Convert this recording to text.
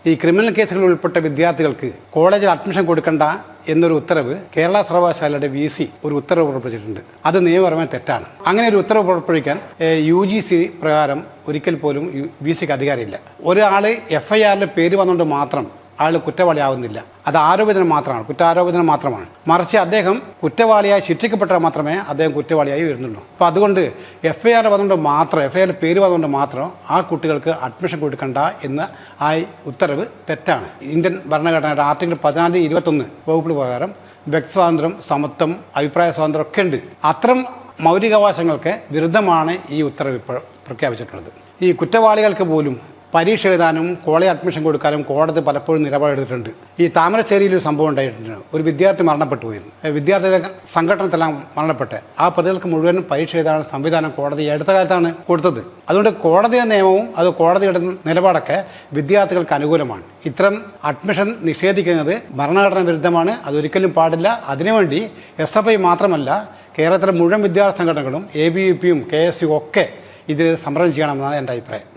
ഈ ക്രിമിനൽ കേസുകളിൽ ഉൾപ്പെട്ട വിദ്യാർത്ഥികൾക്ക് കോളേജിൽ അഡ്മിഷൻ കൊടുക്കണ്ട എന്നൊരു ഉത്തരവ് കേരള സർവകലാശാലയുടെ VC ഒരു ഉത്തരവ് പുറപ്പെടുവിച്ചിട്ടുണ്ട്. അത് നിയമപരമായി തെറ്റാണ്. അങ്ങനെ ഒരു ഉത്തരവ് പുറപ്പെടുവിക്കാൻ UGC പ്രകാരം ഒരിക്കൽ പോലും VCക്ക് അധികാരമില്ല. ഒരാൾ FIRൽ പേര് വന്നുകൊണ്ട് മാത്രം ആൾ കുറ്റവാളിയാവുന്നില്ല. അത് ആരോപണം മാത്രമാണ്, കുറ്റാരോപണം മാത്രമാണ്. മറിച്ച് അദ്ദേഹം കുറ്റവാളിയായി ശിക്ഷിക്കപ്പെട്ടാൽ മാത്രമേ അദ്ദേഹം കുറ്റവാളിയായി വരുന്നുള്ളൂ. അപ്പോൾ അതുകൊണ്ട് FIR വന്നുകൊണ്ട് മാത്രം, FIRൽ പേര് വന്നുകൊണ്ട് മാത്രം ആ കുട്ടികൾക്ക് അഡ്മിഷൻ കൊടുക്കണ്ട എന്ന ആ ഉത്തരവ് തെറ്റാണ്. ഇന്ത്യൻ ഭരണഘടനയുടെ ആർട്ടിക്കിൾ 14(21) വകുപ്പ് പ്രകാരം വ്യക്തിസ്വാതന്ത്ര്യം, സമത്വം, അഭിപ്രായ സ്വാതന്ത്ര്യം ഒക്കെ ഉണ്ട്. അത്തരം മൗലികാവകാശങ്ങൾക്ക് വിരുദ്ധമാണ് ഈ ഉത്തരവ് ഇപ്പോൾ പ്രഖ്യാപിച്ചിട്ടുള്ളത്. ഈ കുറ്റവാളികൾക്ക് പോലും പരീക്ഷ എഴുതാനും കോളേജ് അഡ്മിഷൻ കൊടുക്കാനും കോടതി പലപ്പോഴും നിലപാടെടുത്തിട്ടുണ്ട്. ഈ താമരശ്ശേരിയിൽ ഒരു സംഭവം ഉണ്ടായിട്ടുണ്ട്. ഒരു വിദ്യാർത്ഥി മരണപ്പെട്ടു പോയിരുന്നു. വിദ്യാർത്ഥിയുടെ സംഘടനത്തെല്ലാം മരണപ്പെട്ട് ആ പ്രതികൾക്ക് മുഴുവനും പരീക്ഷ എഴുതാനുള്ള സംവിധാനം കോടതി അടുത്ത കാലത്താണ് കൊടുത്തത്. അതുകൊണ്ട് കോടതിയുടെ നിയമവും അത് കോടതിയുടെ നിലപാടൊക്കെ വിദ്യാർത്ഥികൾക്ക് അനുകൂലമാണ്. ഇത്തരം അഡ്മിഷൻ നിഷേധിക്കുന്നത് ഭരണഘടന വിരുദ്ധമാണ്. അതൊരിക്കലും പാടില്ല. അതിനുവേണ്ടി SFI മാത്രമല്ല, കേരളത്തിലെ മുഴുവൻ വിദ്യാർത്ഥി സംഘടനകളും ABVP യും KSU ഒക്കെ ഇതിൽ സമരം ചെയ്യണമെന്നാണ് എൻ്റെ അഭിപ്രായം.